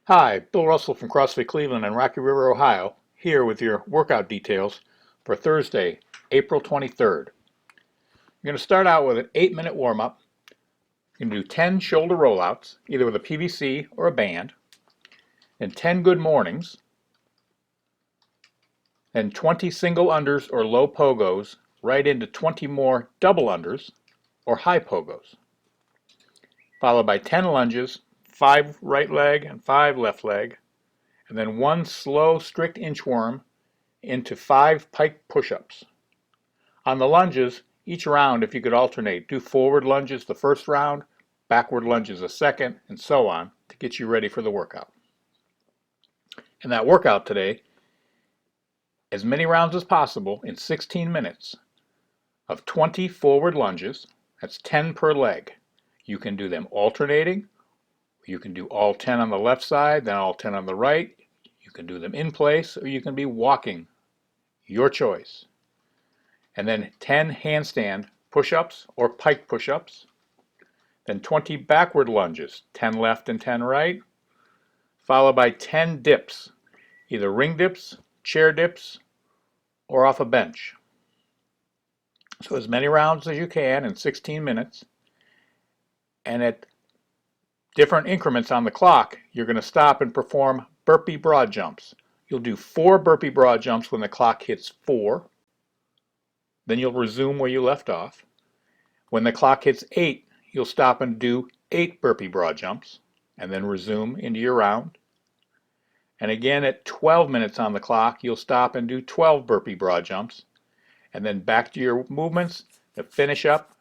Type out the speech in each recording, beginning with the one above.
Hi, Bill Russell from CrossFit Cleveland and Rocky River, Ohio, here with your workout details for Thursday, April 23rd. You're going to start out with an 8-minute warm-up. You're going to do 10 shoulder rollouts, either with a PVC or a band, and 10 good mornings, then 20 single unders or low pogos right into 20 more double unders or high pogos, followed by 10 lunges, 5 right leg and 5 left leg, and then 1 slow strict inchworm into 5 pike push-ups. On the lunges, each round, if you could alternate, do forward lunges the first round, backward lunges the second, and so on to get you ready for the workout. And that workout today, as many rounds as possible in 16 minutes of 20 forward lunges. That's 10 per leg. You can do them alternating. You can do all 10 on the left side, then all 10 on the right. You can do them in place, or you can be walking. Your choice. And then 10 handstand push-ups or pike push-ups. Then 20 backward lunges, 10 left and 10 right, followed by 10 dips, either ring dips, chair dips, or off a bench. So as many rounds as you can in 16 minutes. And at different increments on the clock, you're going to stop and perform burpee broad jumps. You'll do 4 burpee broad jumps when the clock hits 4. Then you'll resume where you left off. When the clock hits 8, you'll stop and do 8 burpee broad jumps, and then resume into your round. And again at 12 minutes on the clock, you'll stop and do 12 burpee broad jumps, and then back to your movements to finish up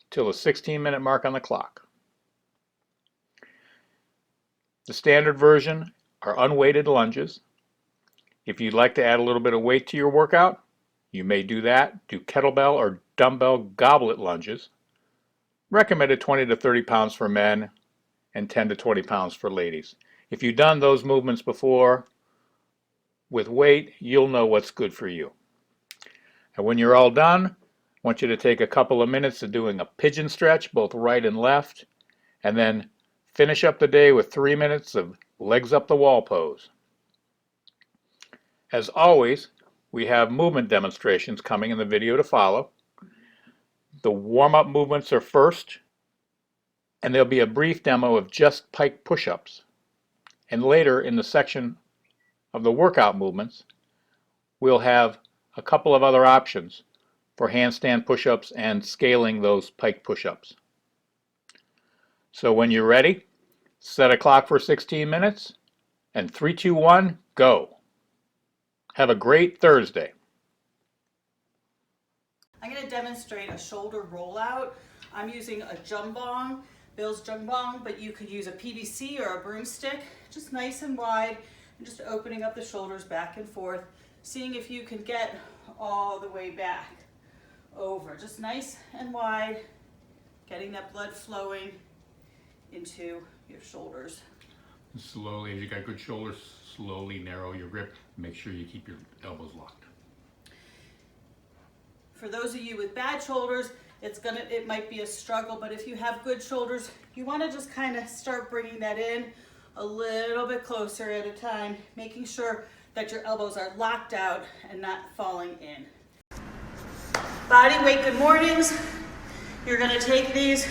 till the 16-minute mark on the clock. The standard version are unweighted lunges. If you'd like to add a little bit of weight to your workout, you may do that. Do kettlebell or dumbbell goblet lunges. Recommended 20 to 30 pounds for men and 10 to 20 pounds for ladies. If you've done those movements before with weight, you'll know what's good for you. And when you're all done, I want you to take a couple of minutes of doing a pigeon stretch, both right and left, and then finish up the day with 3 minutes of legs up the wall pose. As always, we have movement demonstrations coming in the video to follow. The warm-up movements are first, and there'll be a brief demo of just pike push-ups. And later in the section of the workout movements, we'll have a couple of other options for handstand push-ups and scaling those pike push-ups. So when you're ready, set a clock for 16 minutes, and 3, 2, 1, go. Have a great Thursday. I'm going to demonstrate a shoulder rollout. I'm using a jumbong, Bill's jumbong, but you could use a PVC or a broomstick, just nice and wide, and just opening up the shoulders back and forth, seeing if you can get all the way back over. Just nice and wide, getting that blood flowing into your shoulders. Slowly, as you got good shoulders, slowly narrow your grip. Make sure you keep your elbows locked. For those of you with bad shoulders, it might be a struggle, but if you have good shoulders, you want to just kind of start bringing that in a little bit closer at a time, making sure that your elbows are locked out and not falling in. Body weight good mornings. You're going to take these,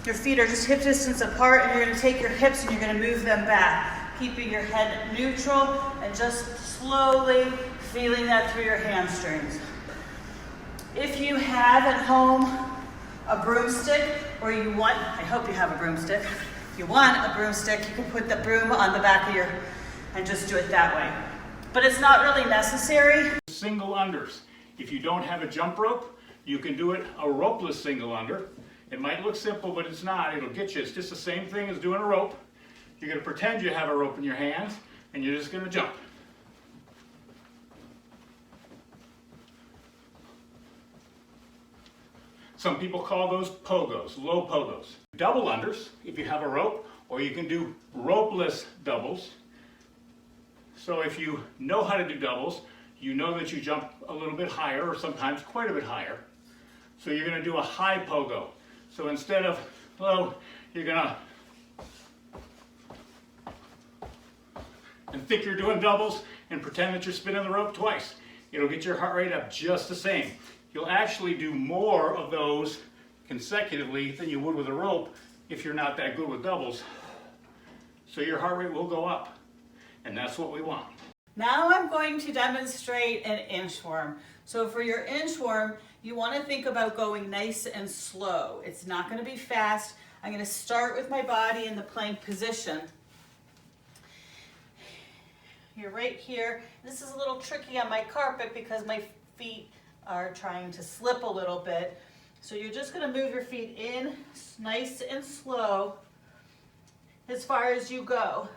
your feet are just hip distance apart, and you're going to take your hips and you're going to move them back, keeping your head neutral and just slowly feeling that through your hamstrings. If you have at home a broomstick, or you want, I hope you have a broomstick. If you want a broomstick, you can put the broom on the back of your, and just do it that way. But it's not really necessary. Single unders. If you don't have a jump rope, you can do it a ropeless single under. It might look simple, but it's not. It'll get you. It's just the same thing as doing a rope. You're going to pretend you have a rope in your hands, and you're just going to jump. Some people call those pogos, low pogos. Double unders, if you have a rope, or you can do ropeless doubles. So if you know how to do doubles, you know that you jump a little bit higher, or sometimes quite a bit higher. So you're going to do a high pogo. So instead of low, you're going to think you're doing doubles and pretend that you're spinning the rope twice. It'll get your heart rate up just the same. You'll actually do more of those consecutively than you would with a rope if you're not that good with doubles. So your heart rate will go up, and that's what we want. Now I'm going to demonstrate an inchworm. So for your inchworm, you want to think about going nice and slow. It's not going to be fast. I'm going to start with my body in the plank position. You're right here. This is a little tricky on my carpet because my feet are trying to slip a little bit. So you're just going to move your feet in nice and slow as far as you go.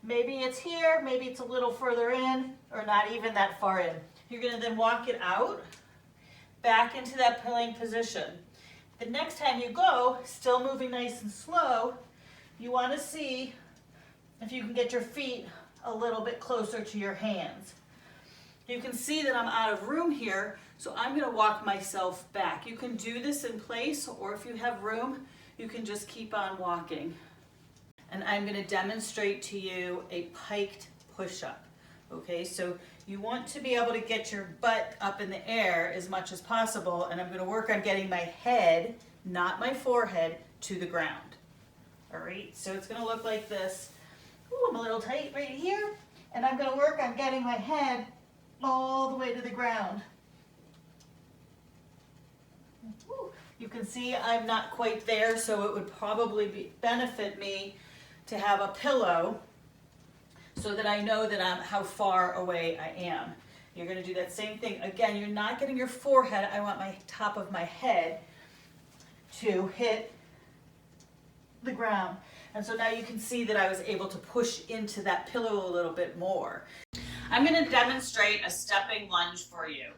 Maybe it's here, maybe it's a little further in, or not even that far in. You're going to then walk it out, back into that plank position. The next time you go, still moving nice and slow, you want to see if you can get your feet a little bit closer to your hands. You can see that I'm out of room here, so I'm going to walk myself back. You can do this in place, or if you have room, you can just keep on walking. And I'm going to demonstrate to you a piked push-up. Okay, so you want to be able to get your butt up in the air as much as possible, and I'm going to work on getting my head, not my forehead, to the ground. All right, so it's going to look like this. Ooh, I'm a little tight right here, and I'm going to work on getting my head all the way to the ground. Ooh, you can see I'm not quite there, so it would probably benefit me to have a pillow so that I know that how far away I am. You're going to do that same thing. Again, you're not getting your forehead. I want my top of my head to hit the ground. And so now you can see that I was able to push into that pillow a little bit more. I'm going to demonstrate a stepping lunge for you.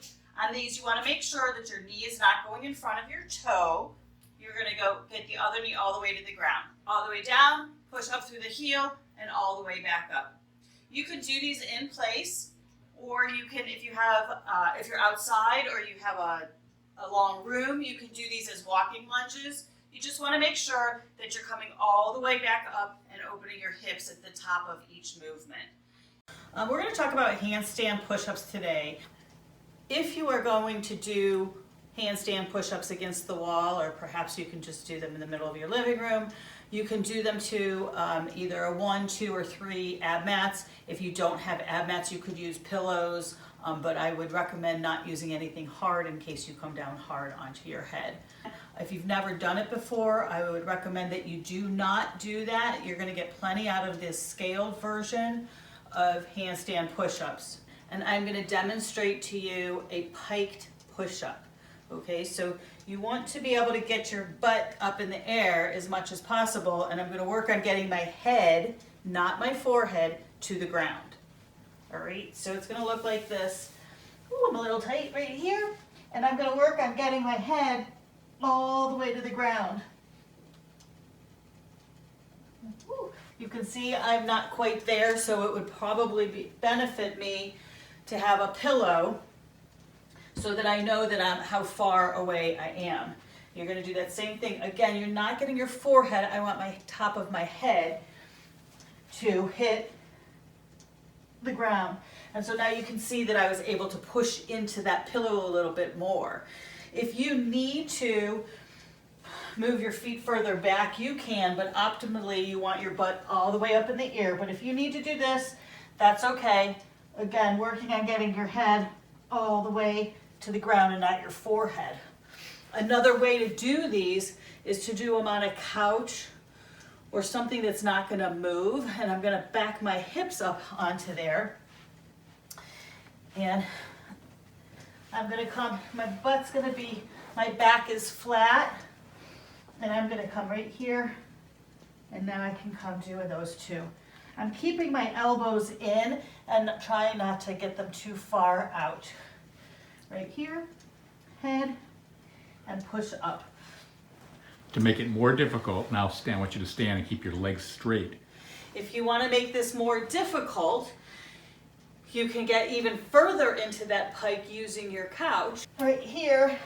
On these, you want to make sure that your knee is not going in front of your toe. You're going to go get the other knee all the way to the ground. All the way down, push up through the heel, and all the way back up. You can do these in place, or you can, if you're outside or you have a long room, you can do these as walking lunges. You just want to make sure that you're coming all the way back up and opening your hips at the top of each movement. We're going to talk about handstand push-ups today. If you are going to do handstand push-ups against the wall, or perhaps you can just do them in the middle of your living room, you can do them to either a 1, 2, or 3 ab mats. If you don't have ab mats, you could use pillows, but I would recommend not using anything hard in case you come down hard onto your head. If you've never done it before, I would recommend that you do not do that. You're going to get plenty out of this scaled version of handstand push-ups. And I'm going to demonstrate to you a piked push-up. Okay, so you want to be able to get your butt up in the air as much as possible, and I'm going to work on getting my head, not my forehead, to the ground. All right, so it's going to look like this. Ooh, I'm a little tight right here, and I'm going to work on getting my head all the way to the ground. Ooh, you can see I'm not quite there, so it would probably benefit me to have a pillow so that I know that how far away I am. You're going to do that same thing. Again, you're not getting your forehead. I want my top of my head to hit the ground. And so now you can see that I was able to push into that pillow a little bit more. If you need to move your feet further back, you can, but optimally you want your butt all the way up in the air. But if you need to do this, that's okay. Again, working on getting your head all the way to the ground and not your forehead. Another way to do these is to do them on a couch or something that's not going to move, and I'm going to back my hips up onto there, and I'm going to come, my butt's going to be, my back is flat, and I'm going to come right here, and now I can come do those two. I'm keeping my elbows in and trying not to get them too far out. Right here, head, and push up. To make it more difficult, now I want you to stand and keep your legs straight. If you want to make this more difficult, you can get even further into that pike using your couch. Right here,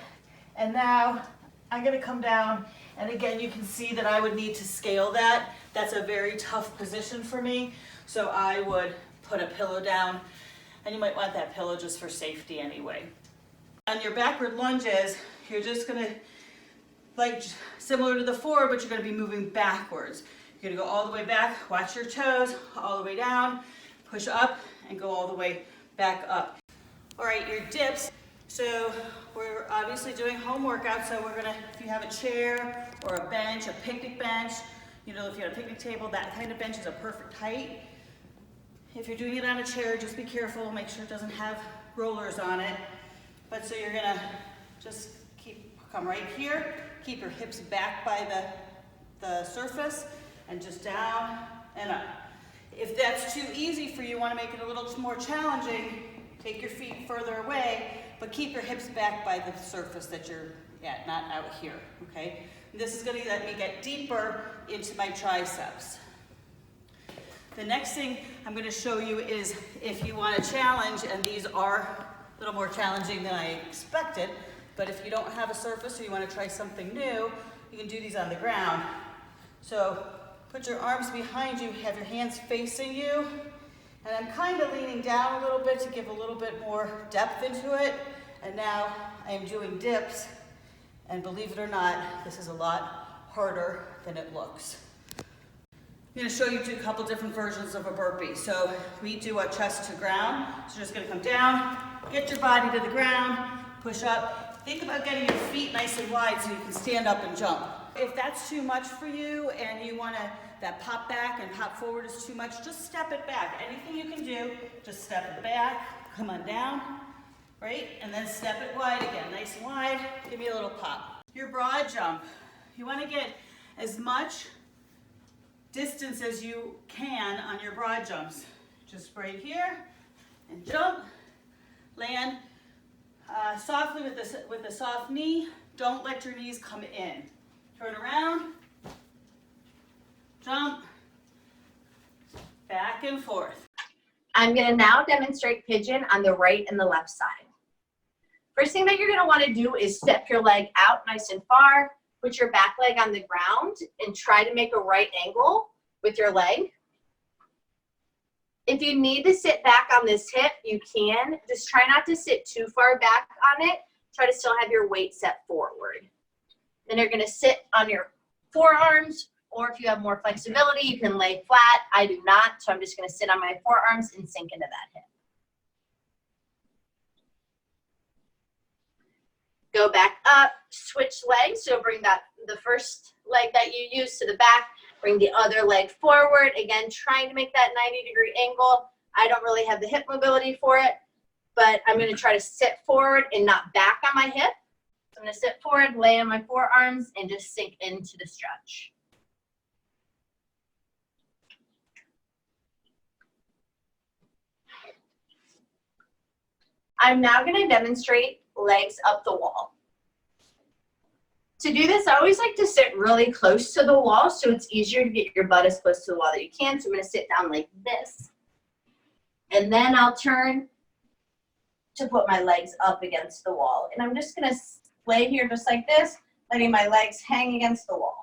and now I'm going to come down, and again you can see that I would need to scale that. That's a very tough position for me, so I would put a pillow down, and you might want that pillow just for safety anyway. On your backward lunges, you're just gonna, like similar to the forward, but you're gonna be moving backwards. You're gonna go all the way back, watch your toes, all the way down, push up, and go all the way back up. All right, your dips. So we're obviously doing home workout, so we're gonna, if you have a chair or a bench, a picnic bench, you know, if you have a picnic table, that kind of bench is a perfect height. If you're doing it on a chair, just be careful, make sure it doesn't have rollers on it. But so you're gonna just come right here, keep your hips back by the surface, and just down and up. If that's too easy for you, want to make it a little more challenging, take your feet further away, but keep your hips back by the surface that you're at, not out here, okay? And this is gonna let me get deeper into my triceps. The next thing I'm gonna show you is if you want a challenge, and these are a little more challenging than I expected, but if you don't have a surface or you want to try something new, you can do these on the ground. So put your arms behind you, have your hands facing you, and I'm kind of leaning down a little bit to give a little bit more depth into it. And now I am doing dips, and believe it or not, this is a lot harder than it looks. I'm going to show you a couple different versions of a burpee. So we do a chest to ground. So you're just going to come down, get your body to the ground, push up. Think about getting your feet nice and wide so you can stand up and jump. If that's too much for you and you want to, that pop back and pop forward is too much, just step it back. Anything you can do, just step it back, come on down, right? And then step it wide again, nice and wide. Give me a little pop. Your broad jump, you want to get as much distance as you can on your broad jumps. Just right here and jump, land softly with a soft knee. Don't let your knees come in. Turn around, jump, back and forth. I'm going to now demonstrate pigeon on the right and the left side. First thing that you're going to want to do is step your leg out nice and far, put your back leg on the ground, and try to make a right angle with your leg. If you need to sit back on this hip, you can. Just try not to sit too far back on it. Try to still have your weight set forward. Then you're going to sit on your forearms, or if you have more flexibility, you can lay flat. I do not, so I'm just going to sit on my forearms and sink into that hip. Go back up, switch legs. So bring the first leg that you used to the back, bring the other leg forward. Again, trying to make that 90-degree angle. I don't really have the hip mobility for it, but I'm going to try to sit forward and not back on my hip. So I'm going to sit forward, lay on my forearms, and just sink into the stretch. I'm now going to demonstrate legs up the wall. To do this, I always like to sit really close to the wall so it's easier to get your butt as close to the wall that you can. So I'm going to sit down like this. And then I'll turn to put my legs up against the wall. And I'm just going to lay here just like this, letting my legs hang against the wall.